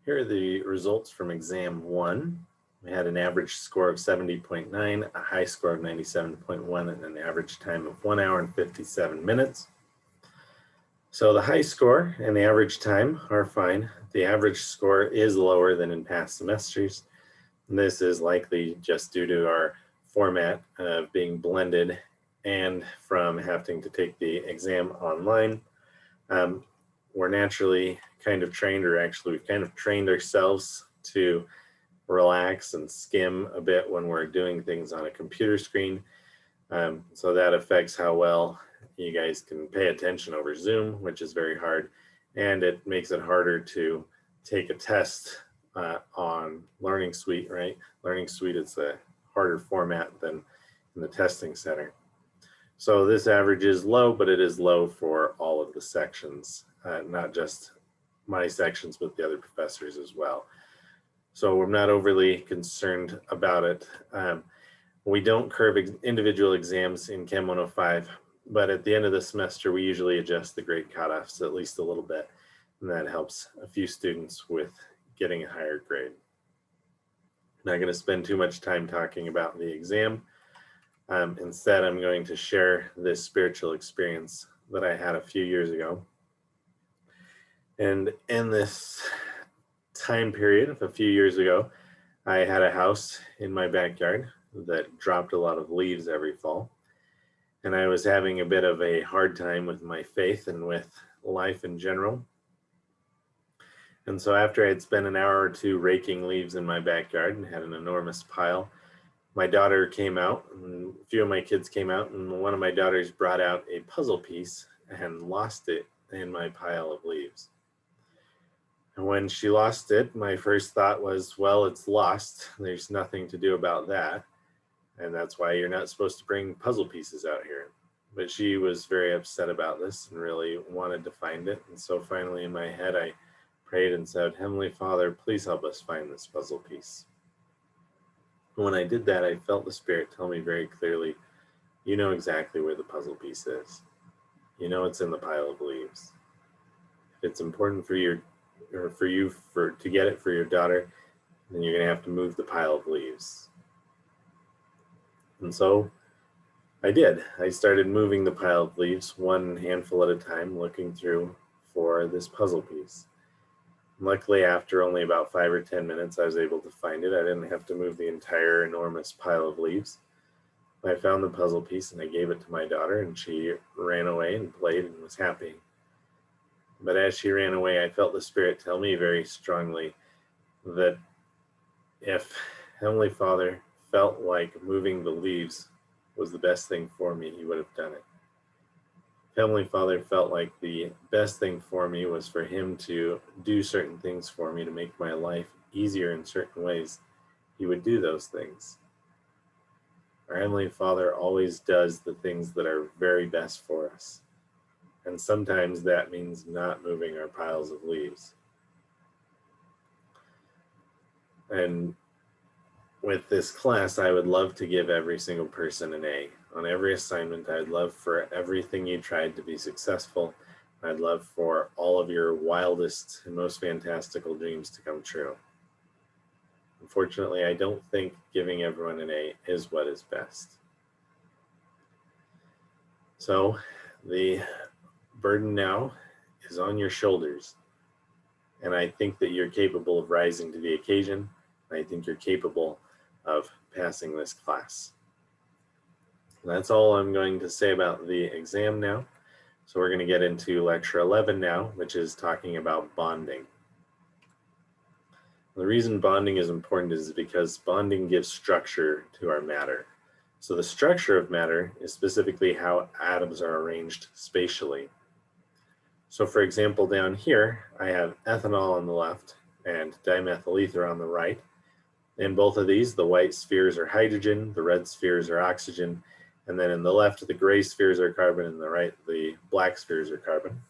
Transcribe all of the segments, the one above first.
Here are the results from exam 1. We had an average score of 70.9, a high score of 97.1, and an average time of 1 hour and 57 minutes. So the high score and the average time are fine. The average score is lower than in past semesters. And this is likely just due to our format of being blended and from having to take the exam online. We're naturally kind of trained, or actually we've kind of trained ourselves to relax and skim a bit when we're doing things on a computer screen. So that affects how well you guys can pay attention over Zoom, which is very hard. And it makes it harder to take a test on Learning Suite, right? Learning Suite is a harder format than in the testing center. So this average is low, but it is low for all of the sections, not just my sections, but the other professors as well. So I'm not overly concerned about it. We don't curve individual exams in Chem 105, but at the end of the semester, we usually adjust the grade cutoffs at least a little bit, and that helps a few students with getting a higher grade. I'm not going to spend too much time talking about the exam. Instead, I'm going to share this spiritual experience that I had a few years ago. And in this time period of a few years ago, I had a house in my backyard that dropped a lot of leaves every fall. And I was having a bit of a hard time with my faith and with life in general. And so after I had spent an hour or two raking leaves in my backyard and had an enormous pile, my daughter came out, and a few of my kids came out, and one of my daughters brought out a puzzle piece and lost it in my pile of leaves. And when she lost it, my first thought was, well, it's lost. There's nothing to do about that. And that's why you're not supposed to bring puzzle pieces out here. But she was very upset about this and really wanted to find it. And so finally in my head, I prayed and said, Heavenly Father, please help us find this puzzle piece. And when I did that, I felt the Spirit tell me very clearly, you know exactly where the puzzle piece is. You know it's in the pile of leaves. If it's important for you to get it for your daughter, then you're going to have to move the pile of leaves. And so I did. I started moving the pile of leaves one handful at a time, looking through for this puzzle piece. Luckily, after only about 5 or 10 minutes, I was able to find it. I didn't have to move the entire enormous pile of leaves. I found the puzzle piece and I gave it to my daughter, and she ran away and played and was happy. But as she ran away, I felt the Spirit tell me very strongly that if Heavenly Father felt like moving the leaves was the best thing for me, He would have done it. If Heavenly Father felt like the best thing for me was for Him to do certain things for me to make my life easier in certain ways, He would do those things. Our Heavenly Father always does the things that are very best for us. And sometimes that means not moving our piles of leaves. And with this class, I would love to give every single person an A. On every assignment, I'd love for everything you tried to be successful. I'd love for all of your wildest and most fantastical dreams to come true. Unfortunately, I don't think giving everyone an A is what is best. So the burden now is on your shoulders. And I think that you're capable of rising to the occasion. I think you're capable of passing this class. And that's all I'm going to say about the exam now. So we're going to get into lecture 11 now, which is talking about bonding. The reason bonding is important is because bonding gives structure to our matter. So the structure of matter is specifically how atoms are arranged spatially. So for example, down here, I have ethanol on the left and dimethyl ether on the right. In both of these, the white spheres are hydrogen, the red spheres are oxygen, and then in the left, the gray spheres are carbon, and the right, the black spheres are carbon.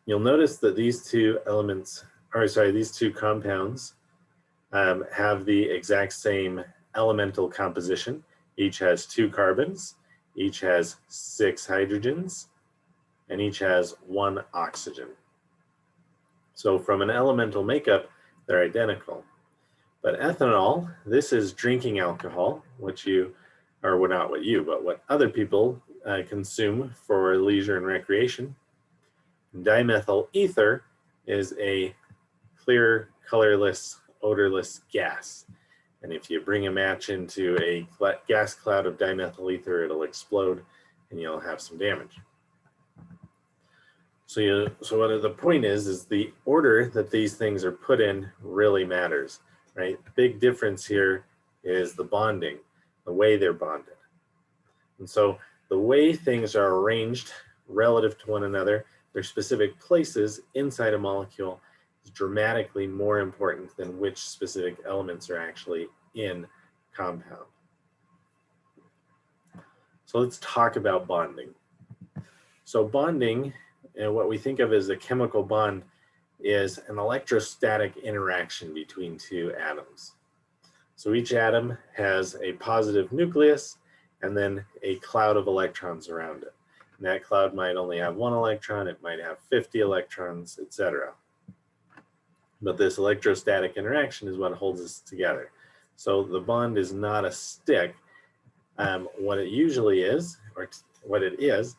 You'll notice that these two compounds have the exact same elemental composition. Each has 2 carbons, each has 6 hydrogens, and each has 1 oxygen. So from an elemental makeup, they're identical. But ethanol, this is drinking alcohol, which you, or well, not what you, but what other people consume for leisure and recreation. Dimethyl ether is a clear, colorless, odorless gas. And if you bring a match into a gas cloud of dimethyl ether, it'll explode and you'll have some damage. So what the point is the order that these things are put in really matters, right? The big difference here is the bonding, the way they're bonded. And so the way things are arranged relative to one another, their specific places inside a molecule, is dramatically more important than which specific elements are actually in compound. So let's talk about bonding. So bonding, and what we think of as a chemical bond, is an electrostatic interaction between two atoms. So each atom has a positive nucleus and then a cloud of electrons around it. And that cloud might only have one electron, it might have 50 electrons, etc. But this electrostatic interaction is what holds us together. So the bond is not a stick. What it usually is, or what it is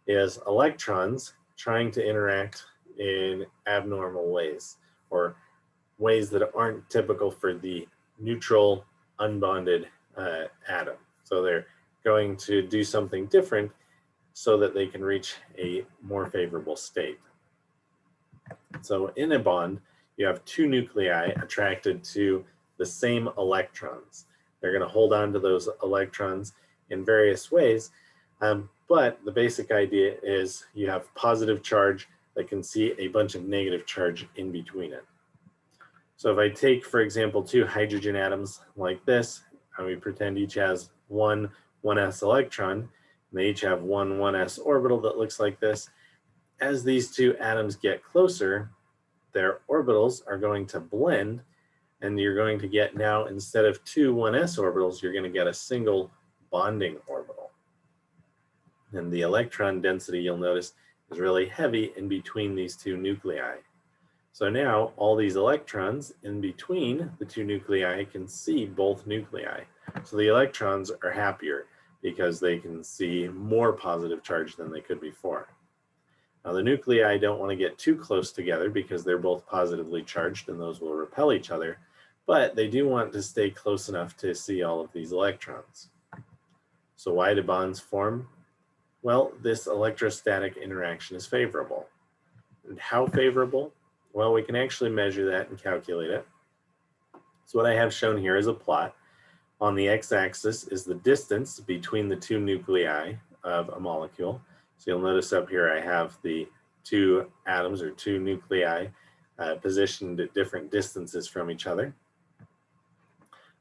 electrons trying to interact in abnormal ways, or ways that aren't typical for the neutral, unbonded atom. So they're going to do something different so that they can reach a more favorable state. So in a bond, you have two nuclei attracted to the same electrons. They're going to hold on to those electrons in various ways, but the basic idea is you have positive charge that can see a bunch of negative charge in between it. So if I take, for example, two hydrogen atoms like this, and we pretend each has one 1s electron, and they each have one 1s orbital that looks like this. As these two atoms get closer, their orbitals are going to blend, and you're going to get now, instead of two 1s orbitals, you're going to get a single bonding orbital. And the electron density, you'll notice, is really heavy in between these two nuclei. So now all these electrons in between the two nuclei can see both nuclei. So the electrons are happier because they can see more positive charge than they could before. Now the nuclei don't want to get too close together because they're both positively charged and those will repel each other, but they do want to stay close enough to see all of these electrons. So why do bonds form? Well, this electrostatic interaction is favorable. And how favorable? Well, we can actually measure that and calculate it. So what I have shown here is a plot. On the x-axis is the distance between the two nuclei of a molecule. So you'll notice up here I have the two atoms or two nuclei positioned at different distances from each other.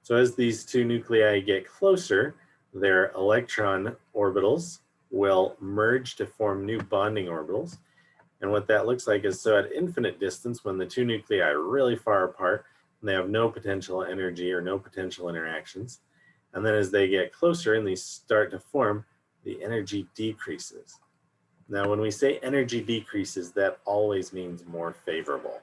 So as these two nuclei get closer, their electron orbitals will merge to form new bonding orbitals. And what that looks like is, so at infinite distance, when the two nuclei are really far apart, and they have no potential energy or no potential interactions, and then as they get closer and these start to form, the energy decreases. Now, when we say energy decreases, that always means more favorable.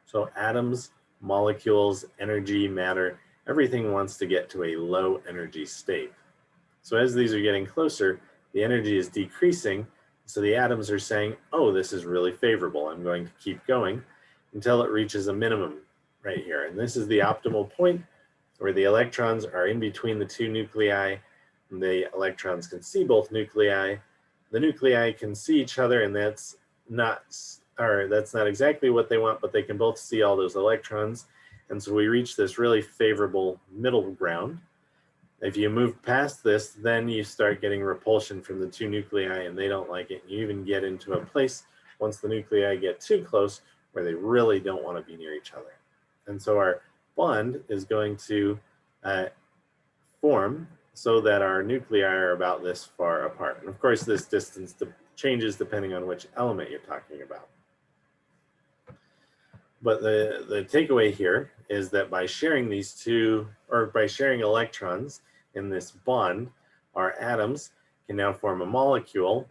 So atoms, molecules, energy, matter, everything wants to get to a low energy state. So as these are getting closer, the energy is decreasing. So the atoms are saying, oh, this is really favorable. I'm going to keep going until it reaches a minimum right here. And this is the optimal point where the electrons are in between the two nuclei, and the electrons can see both nuclei. The nuclei can see each other, and that's not exactly what they want, but they can both see all those electrons. And so we reach this really favorable middle ground. If you move past this, then you start getting repulsion from the two nuclei, and they don't like it. You even get into a place, once the nuclei get too close, where they really don't want to be near each other. And so our bond is going to form so that our nuclei are about this far apart. And of course, this distance changes depending on which element you're talking about. But the takeaway here is that by sharing these two, or by sharing electrons in this bond, our atoms can now form a molecule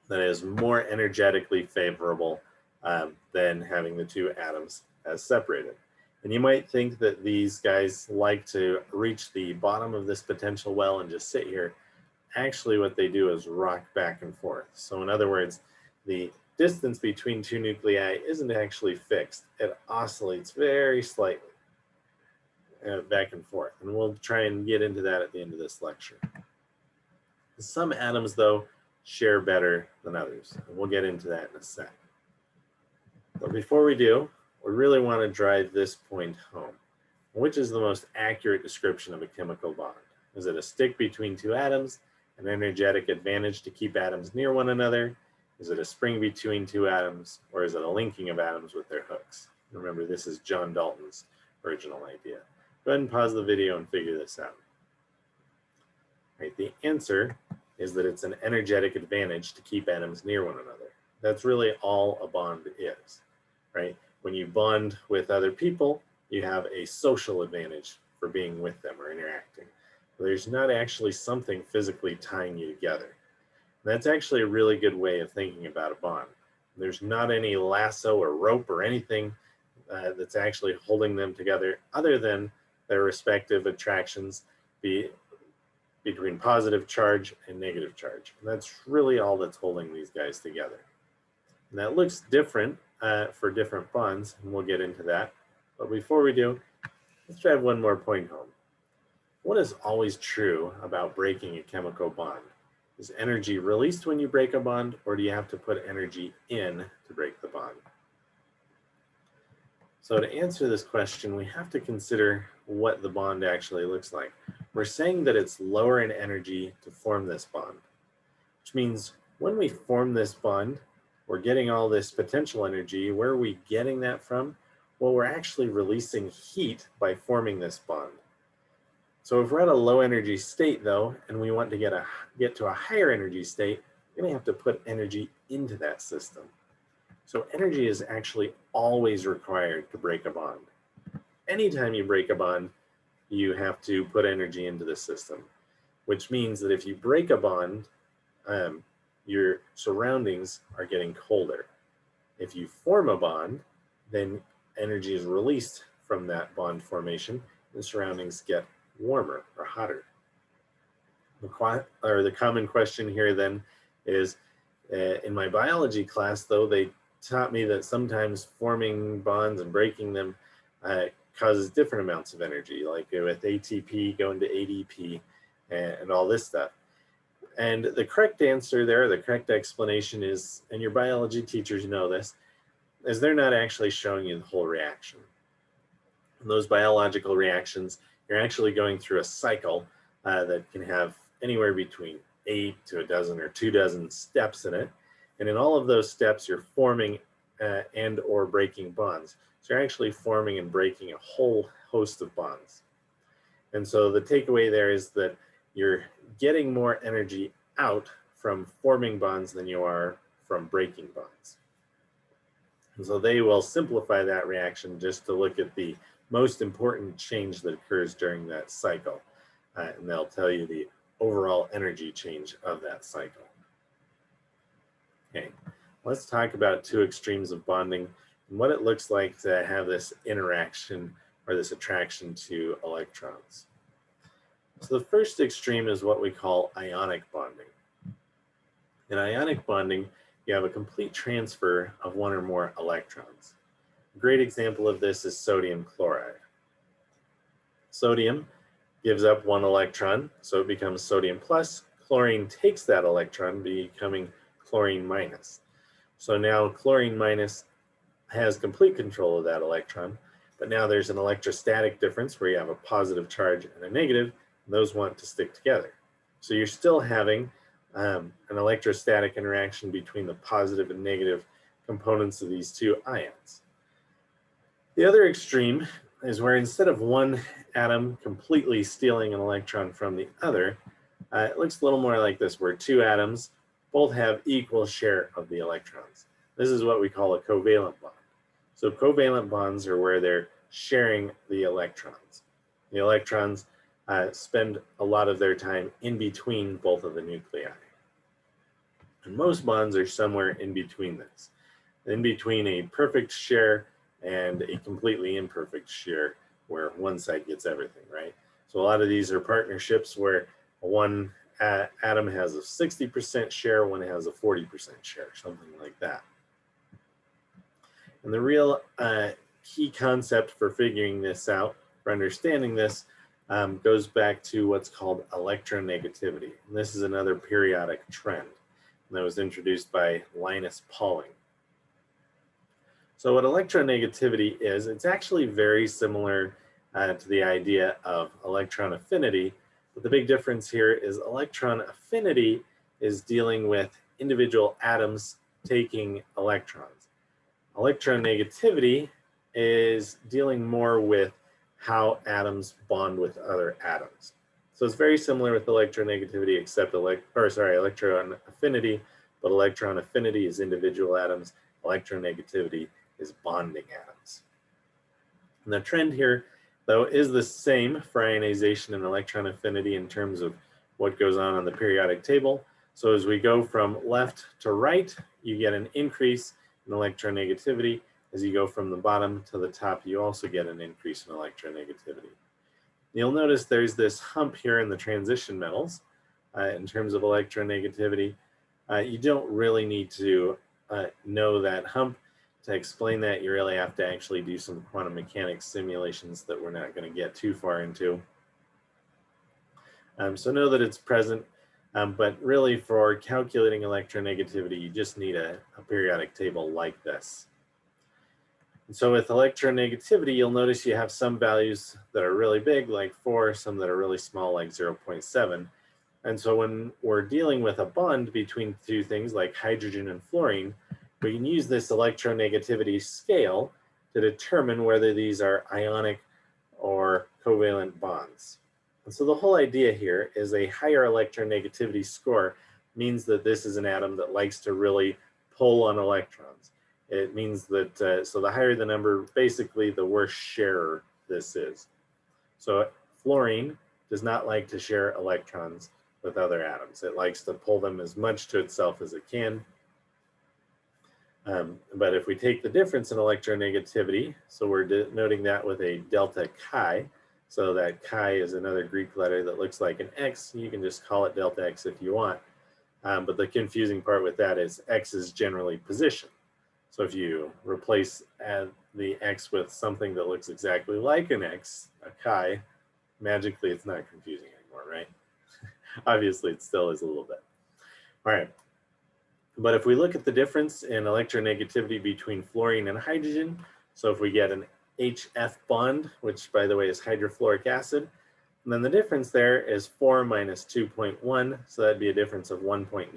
that is more energetically favorable than having the two atoms as separated. And you might think that these guys like to reach the bottom of this potential well and just sit here. Actually, what they do is rock back and forth. So in other words, the distance between two nuclei isn't actually fixed. It oscillates very slightly back and forth. And we'll try and get into that at the end of this lecture. Some atoms, though, share better than others. And we'll get into that in a sec. But before we do, we really want to drive this point home. Which is the most accurate description of a chemical bond? Is it a stick between two atoms, an energetic advantage to keep atoms near one another? Is it a spring between two atoms, or is it a linking of atoms with their hooks? Remember, this is John Dalton's original idea. Go ahead and pause the video and figure this out. Right, the answer is that it's an energetic advantage to keep atoms near one another. That's really all a bond is, right? When you bond with other people, you have a social advantage for being with them or interacting. There's not actually something physically tying you together. And that's actually a really good way of thinking about a bond. There's not any lasso or rope or anything that's actually holding them together other than their respective attractions between positive charge and negative charge. And that's really all that's holding these guys together. And that looks different for different bonds, and we'll get into that. But before we do, let's drive one more point home. What is always true about breaking a chemical bond? Is energy released when you break a bond, or do you have to put energy in to break the bond? So to answer this question, we have to consider what the bond actually looks like. We're saying that it's lower in energy to form this bond, which means when we form this bond, we're getting all this potential energy. Where are we getting that from? Well, we're actually releasing heat by forming this bond. So if we're at a low energy state though, and we want to get to a higher energy state, we're gonna have to put energy into that system. So energy is actually always required to break a bond. Anytime you break a bond, you have to put energy into the system, which means that if you break a bond, your surroundings are getting colder. If you form a bond, then energy is released from that bond formation, and the surroundings get warmer or hotter. The common question here then is, in my biology class though, they taught me that sometimes forming bonds and breaking them causes different amounts of energy, like with ATP going to ADP and all this stuff. And the correct answer there, the correct explanation is, and your biology teachers know this, is they're not actually showing you the whole reaction. In those biological reactions, you're actually going through a cycle that can have anywhere between 8 to a dozen or 2 dozen steps in it. And in all of those steps, you're forming and or breaking bonds. So you're actually forming and breaking a whole host of bonds. And so the takeaway there is that you're getting more energy out from forming bonds than you are from breaking bonds. And so they will simplify that reaction just to look at the most important change that occurs during that cycle. And they'll tell you the overall energy change of that cycle. Okay, let's talk about two extremes of bonding and what it looks like to have this interaction or this attraction to electrons. So the first extreme is what we call ionic bonding. In ionic bonding, you have a complete transfer of one or more electrons. A great example of this is sodium chloride. Sodium gives up one electron, so it becomes sodium plus. Chlorine takes that electron, becoming chlorine minus. So now chlorine minus has complete control of that electron, but now there's an electrostatic difference where you have a positive charge and a negative, and those want to stick together. So you're still having an electrostatic interaction between the positive and negative components of these two ions. The other extreme is where instead of one atom completely stealing an electron from the other, it looks a little more like this, where two atoms both have equal share of the electrons. This is what we call a covalent bond. So covalent bonds are where they're sharing the electrons. The electrons spend a lot of their time in between both of the nuclei. And most bonds are somewhere in between this. in between a perfect share and a completely imperfect share where one side gets everything, right? So a lot of these are partnerships where one atom has a 60% share, one has a 40% share, something like that. And the real key concept for figuring this out, for understanding this, goes back to what's called electronegativity. And this is another periodic trend that was introduced by Linus Pauling. So what electronegativity is, it's actually very similar to the idea of electron affinity, but the big difference here is electron affinity is dealing with individual atoms taking electrons. Electronegativity is dealing more with how atoms bond with other atoms. So it's very similar with electronegativity, except electron affinity, but electron affinity is individual atoms, electronegativity is bonding atoms. And the trend here, though, is the same for ionization and electron affinity in terms of what goes on the periodic table. So as we go from left to right, you get an increase in electronegativity. As you go from the bottom to the top, you also get an increase in electronegativity. You'll notice there's this hump here in the transition metals in terms of electronegativity. You don't really need to know that hump. To explain that, you really have to actually do some quantum mechanics simulations that we're not going to get too far into. So know that it's present, but really for calculating electronegativity, you just need a periodic table like this. And so with electronegativity, you'll notice you have some values that are really big, like 4, some that are really small, like 0.7. And so when we're dealing with a bond between two things like hydrogen and fluorine, we can use this electronegativity scale to determine whether these are ionic or covalent bonds. And so the whole idea here is a higher electronegativity score means that this is an atom that likes to really pull on electrons. It means that, so the higher the number, basically the worse sharer this is. So fluorine does not like to share electrons with other atoms. It likes to pull them as much to itself as it can. But if we take the difference in electronegativity, so we're denoting that with a delta chi, so that chi is another Greek letter that looks like an X. You can just call it delta X if you want. But the confusing part with that is X is generally position. So if you replace the X with something that looks exactly like an X, a chi, magically it's not confusing anymore, right? Obviously it still is a little bit. All right. But if we look at the difference in electronegativity between fluorine and hydrogen, so if we get an HF bond, which by the way is hydrofluoric acid, and then the difference there is 4 minus 2.1, so that'd be a difference of 1.9.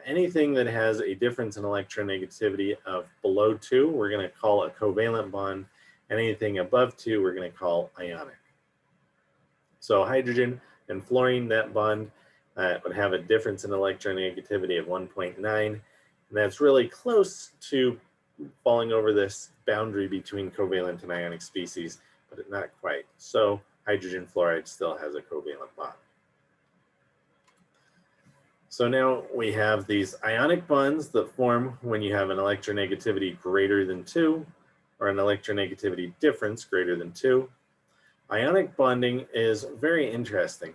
Anything that has a difference in electronegativity of below 2, we're going to call a covalent bond. Anything above 2, we're going to call ionic. So hydrogen and fluorine, that bond would have a difference in electronegativity of 1.9. And that's really close to falling over this boundary between covalent and ionic species, but not quite. So hydrogen fluoride still has a covalent bond. So now we have these ionic bonds that form when you have an electronegativity greater than 2, or an electronegativity difference greater than 2. Ionic bonding is very interesting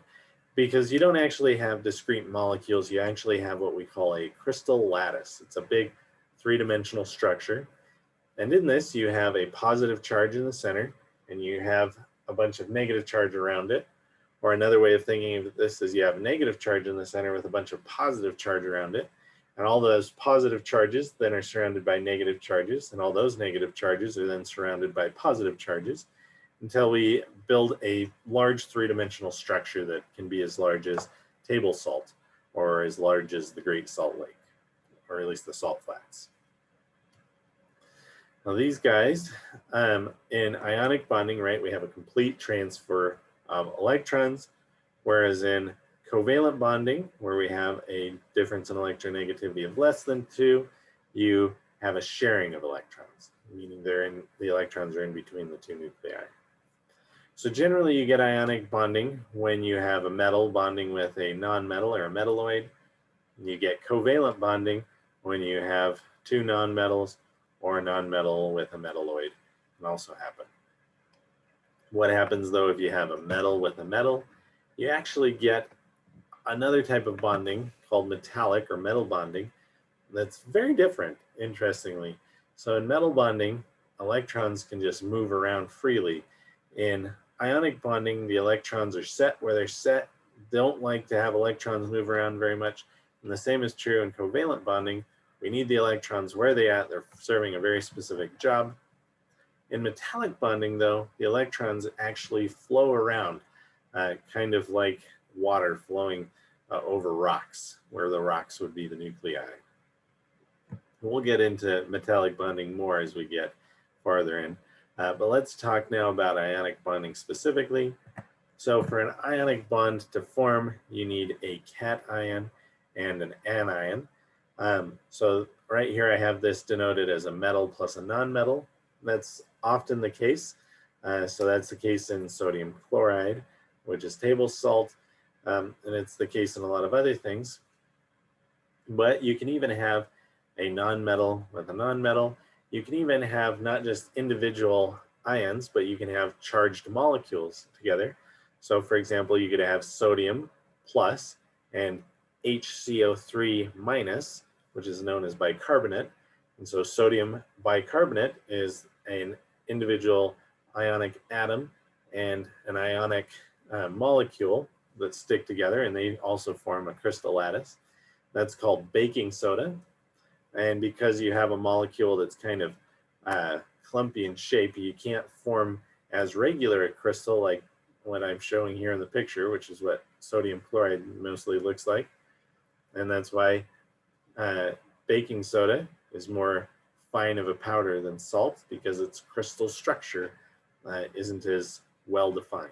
because you don't actually have discrete molecules. You actually have what we call a crystal lattice. It's a big three-dimensional structure. And in this, you have a positive charge in the center, and you have a bunch of negative charge around it. Or another way of thinking of this is you have a negative charge in the center with a bunch of positive charge around it. And all those positive charges then are surrounded by negative charges. And all those negative charges are then surrounded by positive charges until we build a large three-dimensional structure that can be as large as table salt or as large as the Great Salt Lake, or at least the salt flats. Now these guys, in ionic bonding, right, we have a complete transfer of electrons, whereas in covalent bonding, where we have a difference in electronegativity of less than 2, you have a sharing of electrons, meaning the electrons are in between the two nuclei. So generally you get ionic bonding when you have a metal bonding with a non-metal or a metalloid. You get covalent bonding when you have two nonmetals, or a nonmetal with a metalloid can also happen. What happens though if you have a metal with a metal? You actually get another type of bonding called metallic or metal bonding that's very different, interestingly. So in metal bonding, electrons can just move around freely. In ionic bonding, the electrons are set where they're set, don't like to have electrons move around very much. And the same is true in covalent bonding. We need the electrons where they're at, they're serving a very specific job. In metallic bonding though, the electrons actually flow around, kind of like water flowing over rocks, where the rocks would be the nuclei. We'll get into metallic bonding more as we get farther in, but let's talk now about ionic bonding specifically. So for an ionic bond to form, you need a cation and an anion. So right here I have this denoted as a metal plus a nonmetal. That's often the case. So that's the case in sodium chloride, which is table salt, and it's the case in a lot of other things. But you can even have a nonmetal with a nonmetal. You can even have not just individual ions, but you can have charged molecules together. So for example, you could have sodium plus and HCO3 minus, which is known as bicarbonate. And so sodium bicarbonate is an individual ionic atom and an ionic molecule that stick together, and they also form a crystal lattice. That's called baking soda. And because you have a molecule that's kind of clumpy in shape, you can't form as regular a crystal like what I'm showing here in the picture, which is what sodium chloride mostly looks like. And that's why baking soda is more fine of a powder than salt, because its crystal structure isn't as well defined.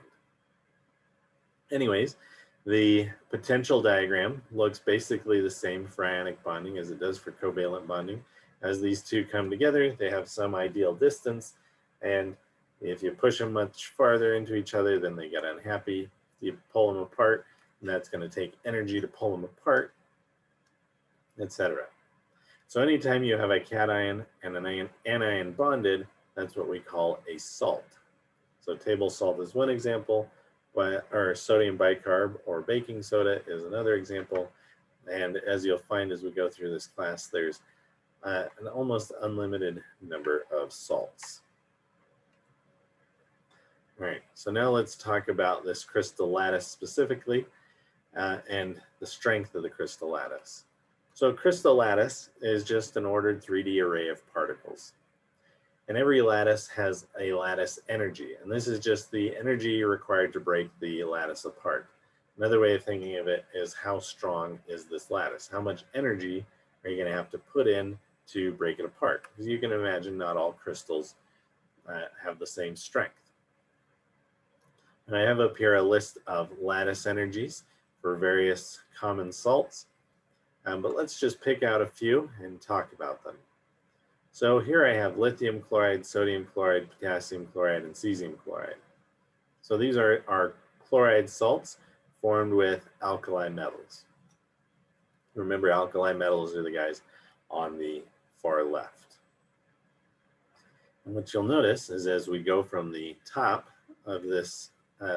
Anyways, the potential diagram looks basically the same for ionic bonding as it does for covalent bonding. As these two come together, they have some ideal distance, and if you push them much farther into each other, then they get unhappy. You pull them apart, and that's going to take energy to pull them apart, etc. So anytime you have a cation and an anion bonded, that's what we call a salt. So table salt is one example, or sodium bicarb or baking soda is another example. And as you'll find as we go through this class, there's an almost unlimited number of salts. All right, so now let's talk about this crystal lattice specifically and the strength of the crystal lattice. So crystal lattice is just an ordered 3D array of particles. And every lattice has a lattice energy, and this is just the energy required to break the lattice apart. Another way of thinking of it is, how strong is this lattice? How much energy are you going to have to put in to break it apart? Because you can imagine not all crystals have the same strength. And I have up here a list of lattice energies for various common salts, but let's just pick out a few and talk about them. So here I have lithium chloride, sodium chloride, potassium chloride, and cesium chloride. So these are our chloride salts formed with alkali metals. Remember, alkali metals are the guys on the far left. And what you'll notice is, as we go from the top of this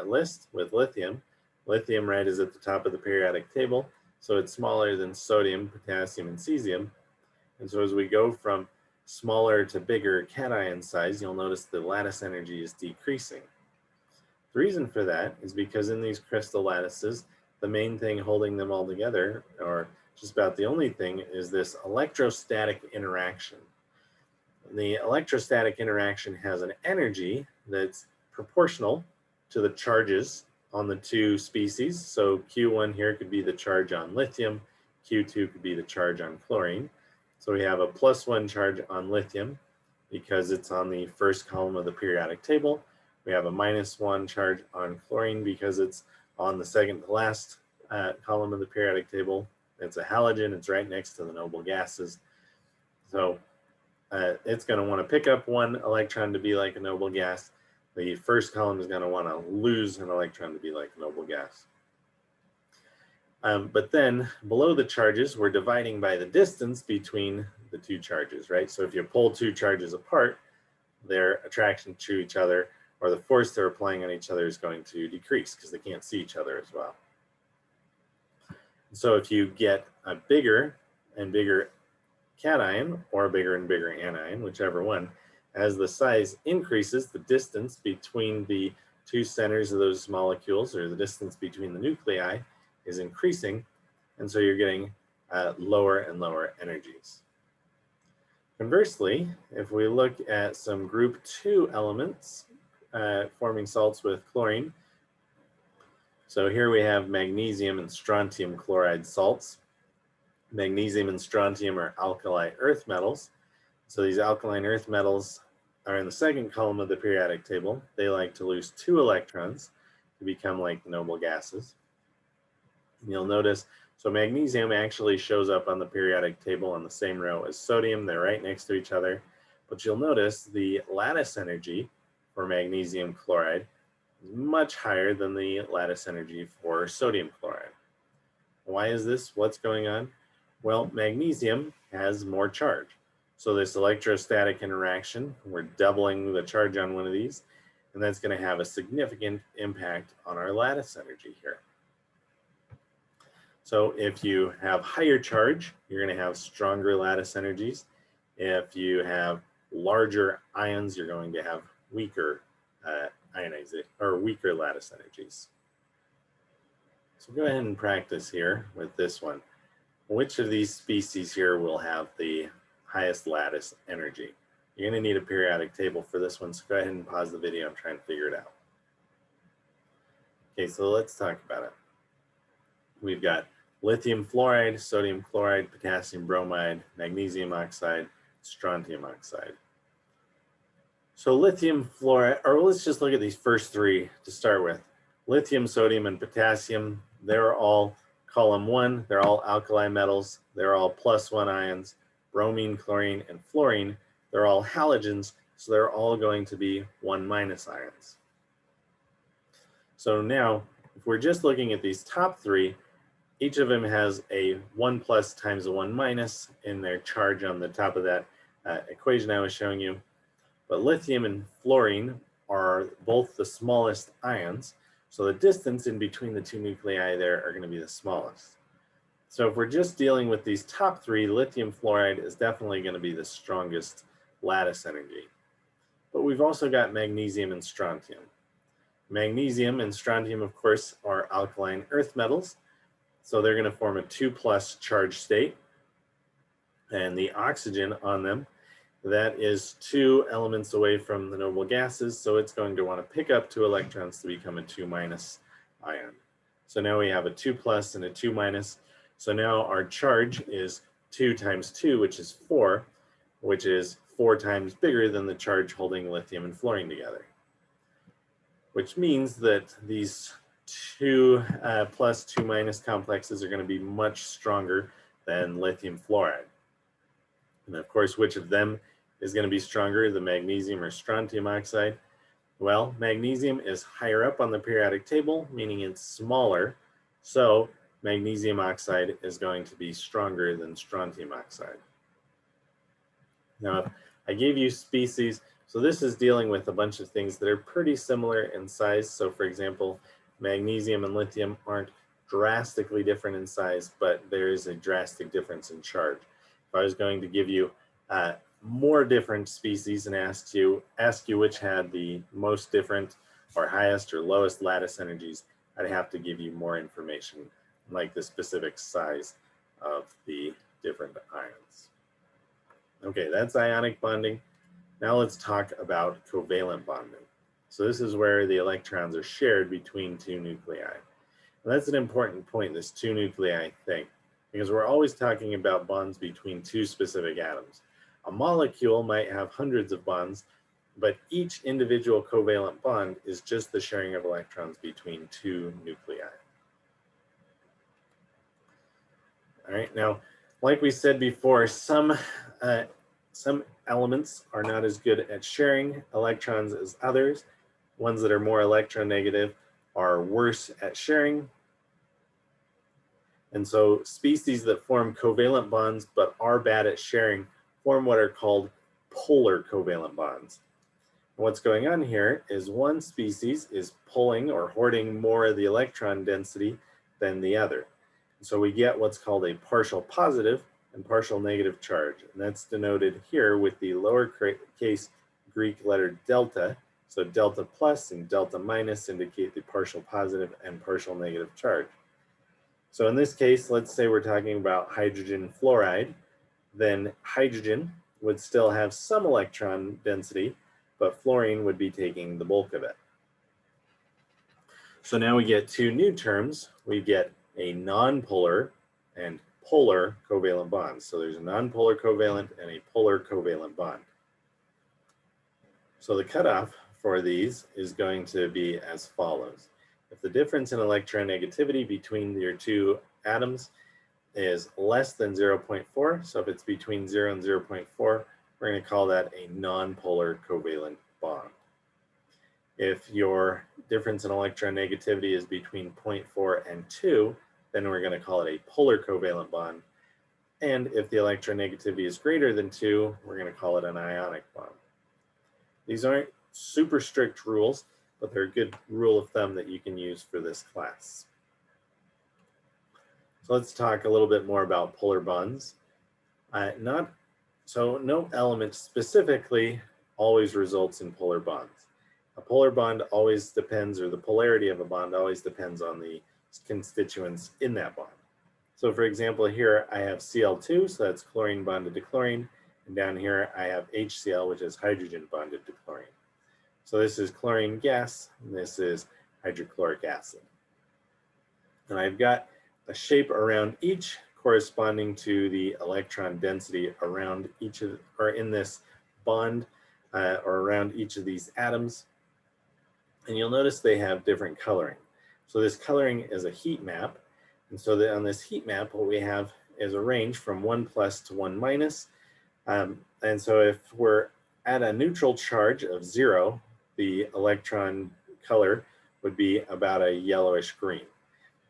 list with lithium, lithium, right, is at the top of the periodic table, so it's smaller than sodium, potassium, and cesium. And so as we go from smaller to bigger cation size, you'll notice the lattice energy is decreasing. The reason for that is because in these crystal lattices, the main thing holding them all together, or just about the only thing, is this electrostatic interaction. The electrostatic interaction has an energy that's proportional to the charges on the two species. So Q1 here could be the charge on lithium, Q2 could be the charge on chlorine. So we have a +1 charge on lithium because it's on the first column of the periodic table. We have a -1 charge on chlorine because it's on the second to last column of the periodic table. It's a halogen, it's right next to the noble gases. So it's going to want to pick up one electron to be like a noble gas. The first column is going to want to lose an electron to be like a noble gas. But then below the charges, we're dividing by the distance between the two charges, right? So if you pull two charges apart, their attraction to each other, or the force they're applying on each other, is going to decrease because they can't see each other as well. So if you get a bigger and bigger cation, or a bigger and bigger anion, whichever one, as the size increases, the distance between the two centers of those molecules, or the distance between the nuclei, is increasing, and so you're getting lower and lower energies. Conversely, if we look at some group 2 elements forming salts with chlorine, so here we have magnesium and strontium chloride salts. Magnesium and strontium are alkali earth metals. So these alkaline earth metals are in the second column of the periodic table. They like to lose 2 electrons to become like noble gases. And you'll notice, so magnesium actually shows up on the periodic table on the same row as sodium. They're right next to each other. But you'll notice the lattice energy for magnesium chloride is much higher than the lattice energy for sodium chloride. Why is this? What's going on? Well, magnesium has more charge. So this electrostatic interaction, we're doubling the charge on one of these, and that's going to have a significant impact on our lattice energy here. So if you have higher charge, you're going to have stronger lattice energies. If you have larger ions, you're going to have weaker ionization, or weaker lattice energies. So go ahead and practice here with this one. Which of these species here will have the highest lattice energy? You're going to need a periodic table for this one, so go ahead and pause the video and try and figure it out. Okay, so let's talk about it. We've got lithium fluoride, sodium chloride, potassium bromide, magnesium oxide, strontium oxide. So lithium fluoride, or let's just look at these first 3 to start with. Lithium, sodium, and potassium, they're all column 1, they're all alkali metals, they're all +1 ions. Bromine, chlorine, and fluorine, they're all halogens, so they're all going to be 1- ions. So now, if we're just looking at these top 3, each of them has a 1+ times a 1- in their charge on the top of that equation I was showing you. But lithium and fluorine are both the smallest ions, so the distance in between the 2 nuclei there are going to be the smallest. So if we're just dealing with these top 3, lithium fluoride is definitely going to be the strongest lattice energy. But we've also got magnesium and strontium. Magnesium and strontium, of course, are alkaline earth metals, so they're going to form a 2+ charge state. And the oxygen on them, that is 2 elements away from the noble gases, so it's going to want to pick up 2 electrons to become a 2- ion. So now we have a 2+ and a 2-. So now our charge is 2 times 2, which is 4, which is 4 times bigger than the charge holding lithium and fluorine together. Which means that these 2 + 2- complexes are going to be much stronger than lithium fluoride. And of course, which of them is going to be stronger, the magnesium or strontium oxide? Well, magnesium is higher up on the periodic table, meaning it's smaller. So magnesium oxide is going to be stronger than strontium oxide. Now, if I gave you species, so this is dealing with a bunch of things that are pretty similar in size. So for example, magnesium and lithium aren't drastically different in size, but there is a drastic difference in charge. If I was going to give you more different species and ask you which had the most different or highest or lowest lattice energies, I'd have to give you more information, like the specific size of the different ions. Okay, that's ionic bonding. Now let's talk about covalent bonding. So this is where the electrons are shared between 2 nuclei. And that's an important point, this 2 nuclei thing, because we're always talking about bonds between 2 specific atoms. A molecule might have hundreds of bonds, but each individual covalent bond is just the sharing of electrons between 2 nuclei. All right, now, like we said before, some elements are not as good at sharing electrons as others. Ones that are more electronegative are worse at sharing. And so species that form covalent bonds but are bad at sharing form what are called polar covalent bonds. And what's going on here is one species is pulling or hoarding more of the electron density than the other. So we get what's called a partial positive and partial negative charge. And that's denoted here with the lowercase Greek letter delta. So delta plus and delta minus indicate the partial positive and partial negative charge. So in this case, let's say we're talking about hydrogen fluoride, then hydrogen would still have some electron density, but fluorine would be taking the bulk of it. So now we get two new terms. We get a nonpolar and polar covalent bonds. So there's a nonpolar covalent and a polar covalent bond. So the cutoff for these is going to be as follows. If the difference in electronegativity between your two atoms is less than 0.4, so if it's between 0 and 0.4, we're going to call that a nonpolar covalent bond. If your difference in electronegativity is between 0.4 and 2, then we're going to call it a polar covalent bond. And if the electronegativity is greater than 2, we're going to call it an ionic bond. These aren't super strict rules, but they're a good rule of thumb that you can use for this class. So let's talk a little bit more about polar bonds. No element specifically always results in polar bonds. A polar bond always depends, or the polarity of a bond always depends on the constituents in that bond. So for example, here I have Cl2, so that's chlorine bonded to chlorine, and down here I have HCl, which is hydrogen bonded to chlorine. So this is chlorine gas, and this is hydrochloric acid. And I've got a shape around each corresponding to the electron density around each of, or in this bond, or around each of these atoms. And you'll notice they have different coloring. So this coloring is a heat map. And so on this heat map, what we have is a range from 1 plus to 1 minus. And so if we're at a neutral charge of 0, the electron color would be about a yellowish green.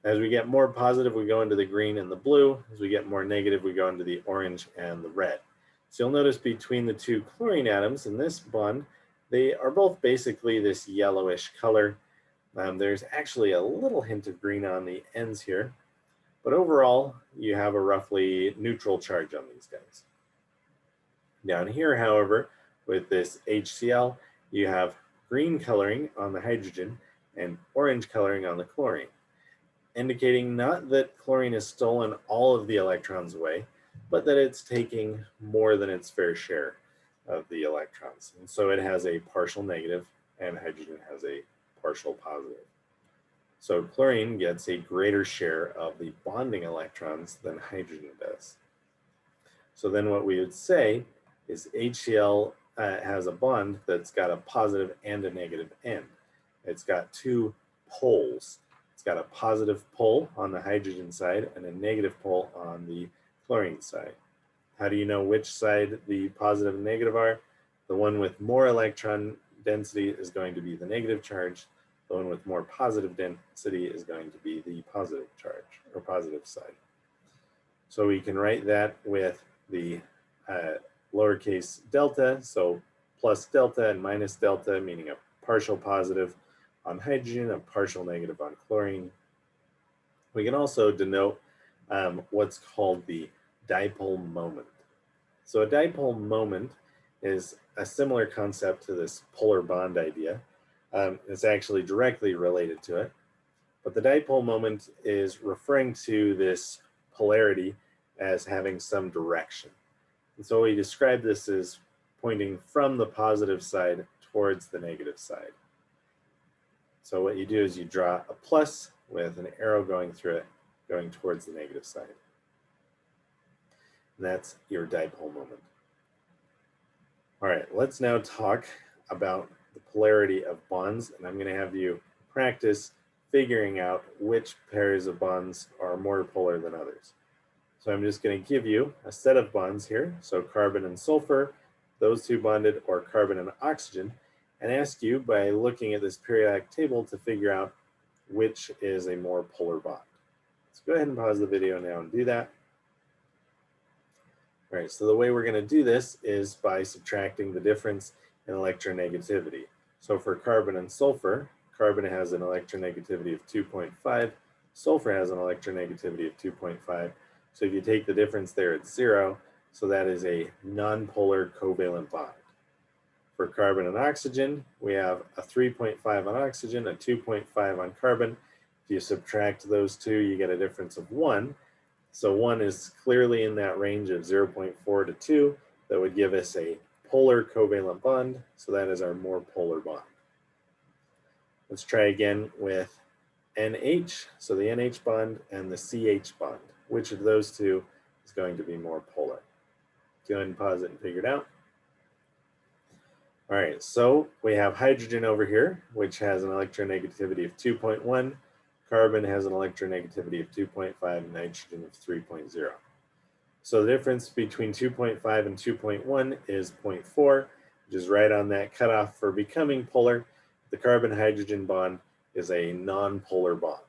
As we get more positive, we go into the green and the blue. As we get more negative, we go into the orange and the red. So you'll notice between the two chlorine atoms in this bond, they are both basically this yellowish color. There's actually a little hint of green on the ends here, but overall, you have a roughly neutral charge on these guys. Down here, however, with this HCl, you have green coloring on the hydrogen and orange coloring on the chlorine, indicating not that chlorine has stolen all of the electrons away, but that it's taking more than its fair share of the electrons. And so it has a partial negative and hydrogen has a partial positive. So chlorine gets a greater share of the bonding electrons than hydrogen does. So then what we would say is HCl has a bond that's got a positive and a negative end. It's got two poles. It's got a positive pole on the hydrogen side and a negative pole on the chlorine side. How do you know which side the positive and negative are? The one with more electron density is going to be the negative charge. The one with more positive density is going to be the positive charge or positive side. So we can write that with the lowercase delta, so plus delta and minus delta, meaning a partial positive on hydrogen, a partial negative on chlorine. We can also denote what's called the dipole moment. So a dipole moment is a similar concept to this polar bond idea. It's actually directly related to it. But the dipole moment is referring to this polarity as having some direction. And so we describe this as pointing from the positive side towards the negative side. So what you do is you draw a plus with an arrow going through it, going towards the negative side. And that's your dipole moment. All right, let's now talk about the polarity of bonds, and I'm going to have you practice figuring out which pairs of bonds are more polar than others. So I'm just going to give you a set of bonds here, so carbon and sulfur, those two bonded, or carbon and oxygen, and ask you by looking at this periodic table to figure out which is a more polar bond. So go ahead and pause the video now and do that. All right, so the way we're going to do this is by subtracting the difference in electronegativity. So for carbon and sulfur, carbon has an electronegativity of 2.5, sulfur has an electronegativity of 2.5. So if you take the difference there, it's 0. So that is a nonpolar covalent bond. For carbon and oxygen, we have a 3.5 on oxygen, a 2.5 on carbon. If you subtract those two, you get a difference of 1. So 1 is clearly in that range of 0.4 to 2. That would give us a polar covalent bond. So that is our more polar bond. Let's try again with NH. So the NH bond and the CH bond. Which of those two is going to be more polar? Go ahead and pause it and figure it out. All right, so we have hydrogen over here, which has an electronegativity of 2.1. Carbon has an electronegativity of 2.5, and nitrogen of 3.0. So the difference between 2.5 and 2.1 is 0.4, which is right on that cutoff for becoming polar. The carbon-hydrogen bond is a non-polar bond.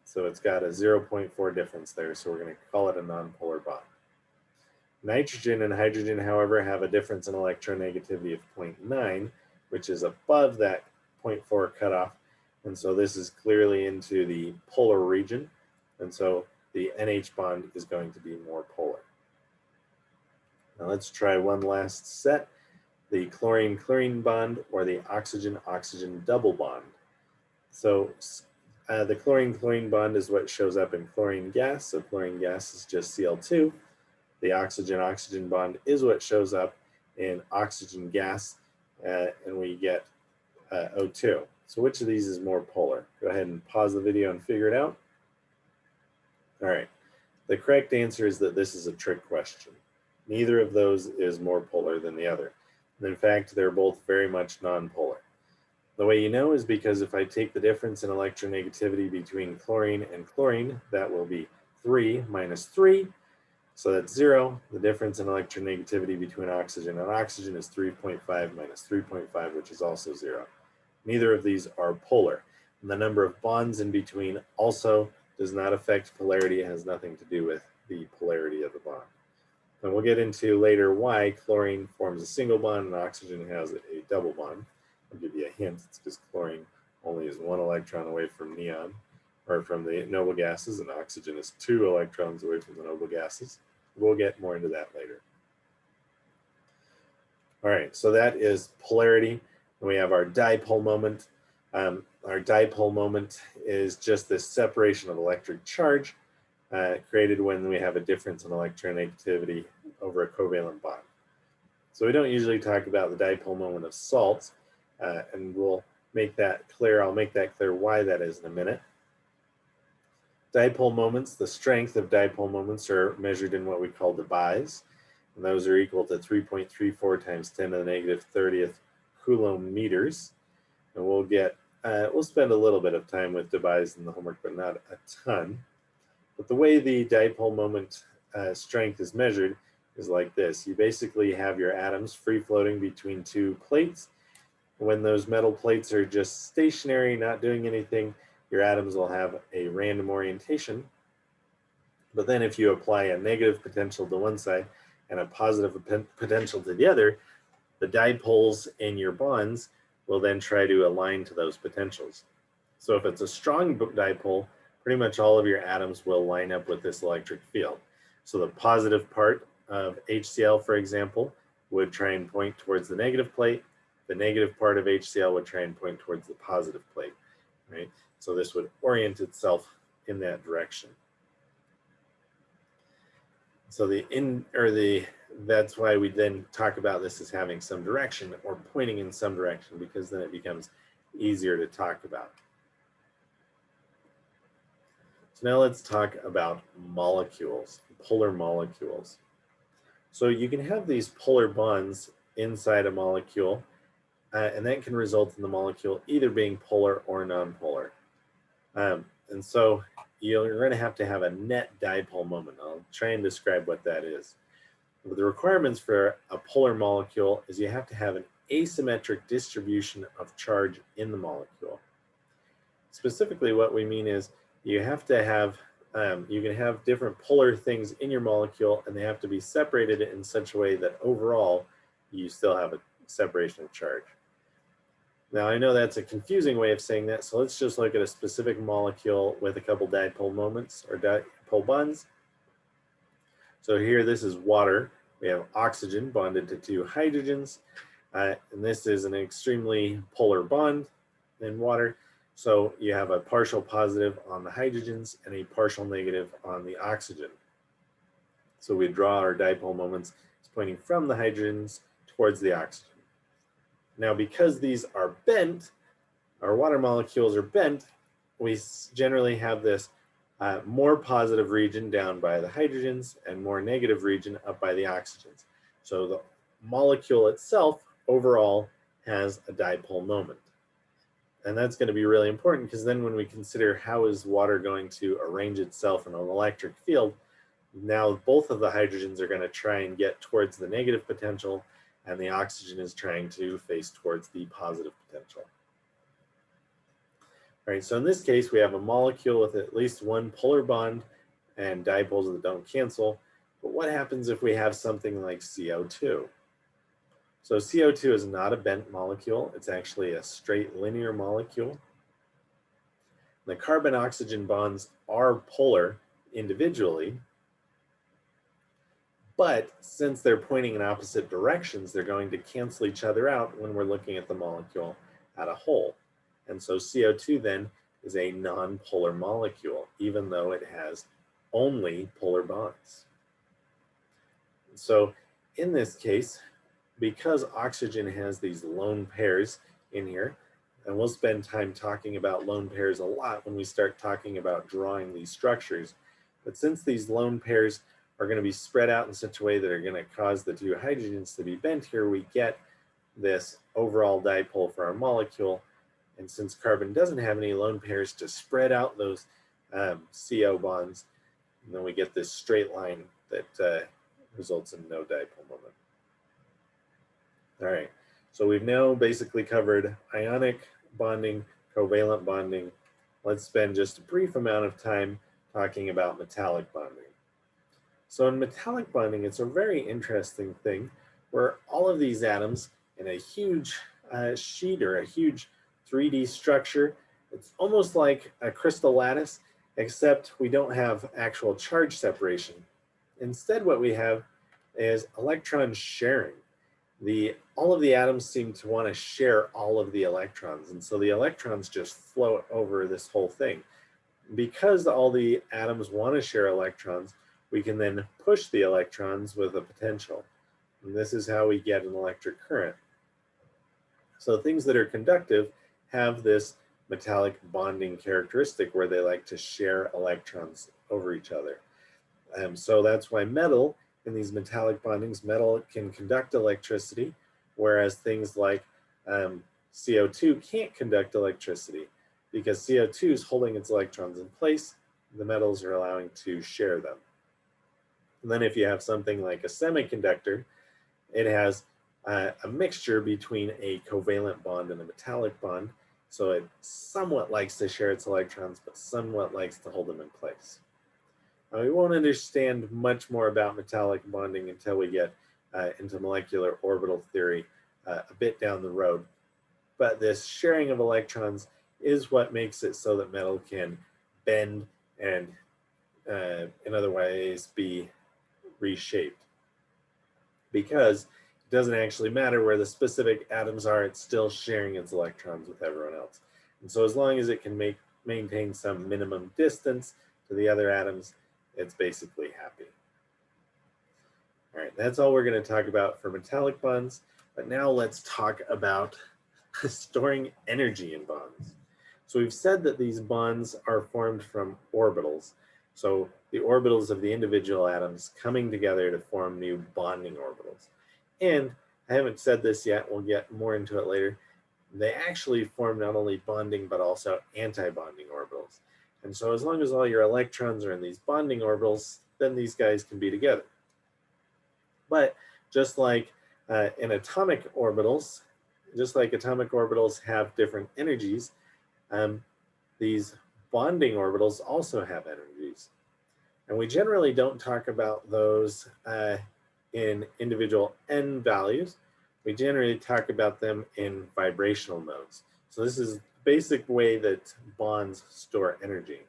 So it's got a 0.4 difference there, so we're going to call it a non-polar bond. Nitrogen and hydrogen, however, have a difference in electronegativity of 0.9, which is above that 0.4 cutoff. And so this is clearly into the polar region. And so the NH bond is going to be more polar. Now let's try one last set, the chlorine-chlorine bond or the oxygen-oxygen double bond. So the chlorine-chlorine bond is what shows up in chlorine gas. So chlorine gas is just Cl2. The oxygen-oxygen bond is what shows up in oxygen gas, and we get O2. So which of these is more polar? Go ahead and pause the video and figure it out. All right, the correct answer is that this is a trick question. Neither of those is more polar than the other. And in fact, they're both very much non-polar. The way you know is because if I take the difference in electronegativity between chlorine and chlorine, that will be 3 minus 3. So that's 0. The difference in electronegativity between oxygen and oxygen is 3.5 minus 3.5, which is also 0. Neither of these are polar. And the number of bonds in between also does not affect polarity. It has nothing to do with the polarity of the bond. And we'll get into later why chlorine forms a single bond and oxygen has a double bond. I'll give you a hint. It's because chlorine only is 1 electron away from neon, or from the noble gases, and oxygen is 2 electrons away from the noble gases. We'll get more into that later. All right, so that is polarity. And we have our dipole moment. Our dipole moment is just this separation of electric charge created when we have a difference in electronegativity over a covalent bond. So we don't usually talk about the dipole moment of salts, and we'll make that clear. I'll make that clear why that is in a minute. Dipole moments, the strength of dipole moments are measured in what we call debye's, and those are equal to 3.34 times 10 to the negative 30th coulomb meters. And we'll spend a little bit of time with debye's in the homework, but not a ton. But the way the dipole moment strength is measured is like this. You basically have your atoms free floating between two plates. When those metal plates are just stationary, not doing anything, your atoms will have a random orientation. But then if you apply a negative potential to one side and a positive potential to the other, the dipoles in your bonds will then try to align to those potentials. So if it's a strong dipole, pretty much all of your atoms will line up with this electric field. So the positive part of HCl, for example, would try and point towards the negative plate. The negative part of HCl would try and point towards the positive plate, right? So this would orient itself in that direction. So that's why we then talk about this as having some direction or pointing in some direction, because then it becomes easier to talk about. So now let's talk about molecules, polar molecules. So you can have these polar bonds inside a molecule, and that can result in the molecule either being polar or nonpolar. And so you're going to have a net dipole moment. I'll try and describe what that is. But the requirements for a polar molecule is you have to have an asymmetric distribution of charge in the molecule. Specifically, what we mean is you have to have you can have different polar things in your molecule, and they have to be separated in such a way that overall you still have a separation of charge. Now, I know that's a confusing way of saying that, so let's just look at a specific molecule with a couple dipole moments or dipole bonds. So here, this is water. We have oxygen bonded to two hydrogens, and this is an extremely polar bond in water. So you have a partial positive on the hydrogens and a partial negative on the oxygen. So we draw our dipole moments as pointing from the hydrogens towards the oxygen. Now, because these are bent, our water molecules are bent, we generally have this more positive region down by the hydrogens and more negative region up by the oxygens. So the molecule itself overall has a dipole moment. And that's going to be really important, because then when we consider how is water going to arrange itself in an electric field, now both of the hydrogens are going to try and get towards the negative potential, and the oxygen is trying to face towards the positive potential. All right, so in this case, we have a molecule with at least one polar bond and dipoles that don't cancel. But what happens if we have something like CO2? So CO2 is not a bent molecule. It's actually a straight linear molecule. The carbon-oxygen bonds are polar individually, but since they're pointing in opposite directions, they're going to cancel each other out when we're looking at the molecule as a whole. And so CO2 then is a non-polar molecule, even though it has only polar bonds. So in this case, because oxygen has these lone pairs in here, and we'll spend time talking about lone pairs a lot when we start talking about drawing these structures, but since these lone pairs are going to be spread out in such a way that are going to cause the two hydrogens to be bent here, we get this overall dipole for our molecule. And since carbon doesn't have any lone pairs to spread out those CO bonds, and then we get this straight line that results in no dipole moment. All right, so we've now basically covered ionic bonding, covalent bonding. Let's spend just a brief amount of time talking about metallic bonding. So in metallic bonding, it's a very interesting thing where all of these atoms in a huge sheet or a huge 3D structure, it's almost like a crystal lattice, except we don't have actual charge separation. Instead, what we have is electron sharing. All of the atoms seem to want to share all of the electrons, and so the electrons just float over this whole thing. Because all the atoms want to share electrons, we can then push the electrons with a potential. And this is how we get an electric current. So things that are conductive have this metallic bonding characteristic where they like to share electrons over each other. So that's why metal, in these metallic bondings, metal can conduct electricity, whereas things like CO2 can't conduct electricity, because CO2 is holding its electrons in place, the metals are allowing to share them. And then if you have something like a semiconductor, it has a mixture between a covalent bond and a metallic bond, so it somewhat likes to share its electrons, but somewhat likes to hold them in place. Now, we won't understand much more about metallic bonding until we get into molecular orbital theory a bit down the road. But this sharing of electrons is what makes it so that metal can bend and in other ways be reshaped. Because it doesn't actually matter where the specific atoms are, it's still sharing its electrons with everyone else. And so as long as it can maintain some minimum distance to the other atoms, it's basically happy. All right, that's all we're going to talk about for metallic bonds. But now let's talk about storing energy in bonds. So we've said that these bonds are formed from orbitals. So the orbitals of the individual atoms coming together to form new bonding orbitals. And I haven't said this yet, we'll get more into it later. They actually form not only bonding, but also anti-bonding orbitals. And so as long as all your electrons are in these bonding orbitals, then these guys can be together. But just like in atomic orbitals, just like atomic orbitals have different energies, these bonding orbitals also have energies. And we generally don't talk about those in individual N values. We generally talk about them in vibrational modes. So this is the basic way that bonds store energy.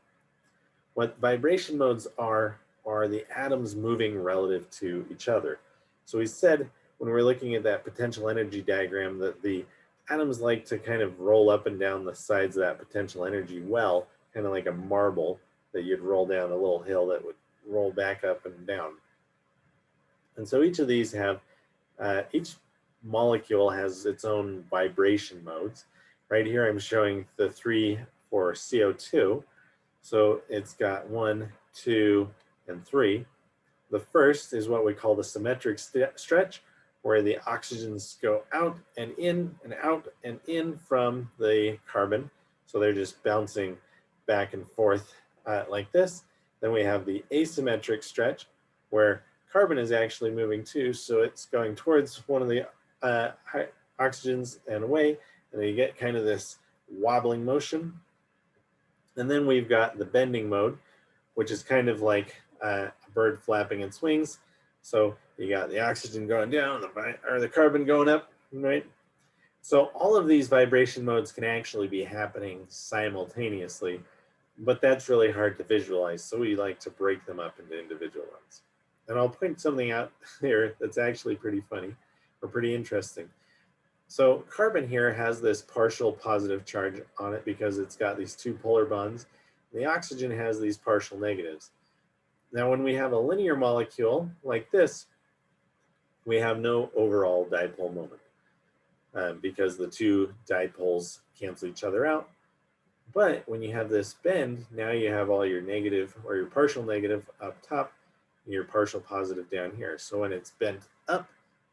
What vibration modes are the atoms moving relative to each other. So we said when we're looking at that potential energy diagram that the atoms like to kind of roll up and down the sides of that potential energy well, kind of like a marble that you'd roll down a little hill that would roll back up and down. And so each of these have, each molecule has its own vibration modes. Right here I'm showing the 3 for CO2. So it's got 1, 2, and 3. The first is what we call the symmetric stretch, where the oxygens go out and in from the carbon. So they're just bouncing back and forth like this. Then we have the asymmetric stretch, where carbon is actually moving too. So it's going towards one of the oxygens and away, and you get kind of this wobbling motion. And then we've got the bending mode, which is kind of like a bird flapping its wings. So you got the oxygen going down, the carbon going up, right? So all of these vibration modes can actually be happening simultaneously, but that's really hard to visualize. So we like to break them up into individual ones. And I'll point something out here that's actually pretty funny or pretty interesting. So carbon here has this partial positive charge on it because it's got these 2 polar bonds. The oxygen has these partial negatives. Now, when we have a linear molecule like this, we have no overall dipole moment because the 2 dipoles cancel each other out. But when you have this bend, now you have all your negative or your partial negative up top and your partial positive down here. So when it's bent up,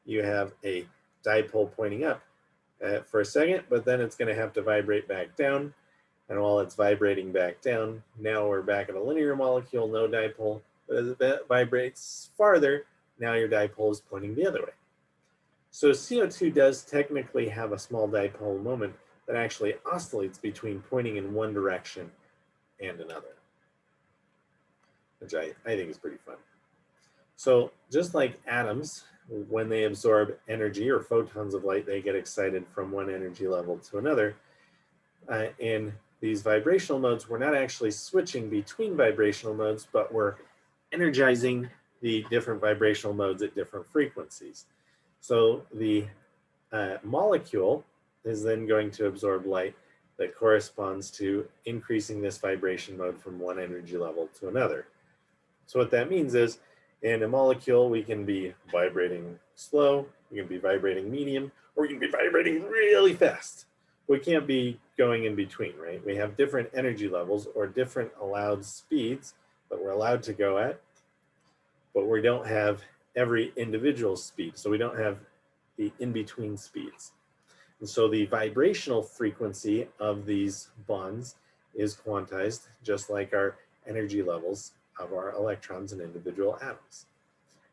you have a dipole pointing up for a second, but then it's going to have to vibrate back down. And while it's vibrating back down, now we're back at a linear molecule, no dipole. But as it vibrates farther, now your dipole is pointing the other way. So CO2 does technically have a small dipole moment that actually oscillates between pointing in one direction and another, which I think is pretty fun. So just like atoms, when they absorb energy or photons of light, they get excited from one energy level to another. In these vibrational modes, we're not actually switching between vibrational modes, but we're energizing the different vibrational modes at different frequencies. So the molecule is then going to absorb light that corresponds to increasing this vibration mode from one energy level to another. So what that means is in a molecule, we can be vibrating slow, we can be vibrating medium, or we can be vibrating really fast. We can't be going in between, right? We have different energy levels or different allowed speeds that we're allowed to go at, but we don't have every individual speed. So we don't have the in-between speeds. And so the vibrational frequency of these bonds is quantized, just like our energy levels of our electrons and individual atoms.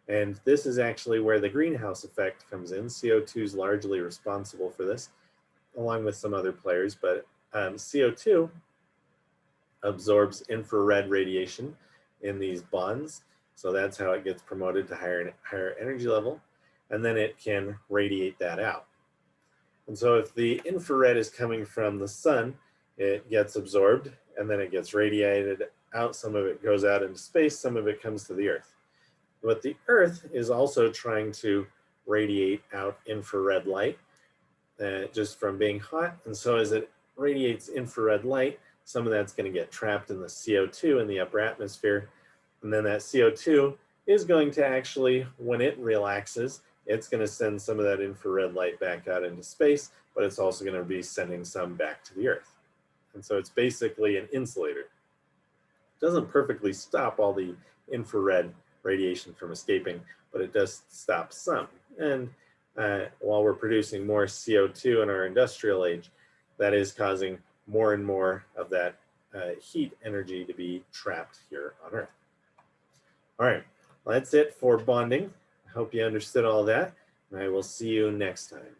And this is actually where the greenhouse effect comes in. CO2 is largely responsible for this, along with some other players, but CO2 absorbs infrared radiation in these bonds. So that's how it gets promoted to higher energy level, and then it can radiate that out. And so if the infrared is coming from the sun, it gets absorbed and then it gets radiated out. Some of it goes out into space, some of it comes to the earth. But the earth is also trying to radiate out infrared light just from being hot. And so as it radiates infrared light, some of that's going to get trapped in the CO2 in the upper atmosphere. And then that CO2 is going to actually, when it relaxes, it's going to send some of that infrared light back out into space, but it's also going to be sending some back to the earth. And so it's basically an insulator. It doesn't perfectly stop all the infrared radiation from escaping, but it does stop some. And while we're producing more CO2 in our industrial age, that is causing more and more of that heat energy to be trapped here on Earth. All right, well, that's it for bonding. I hope you understood all that, and I will see you next time.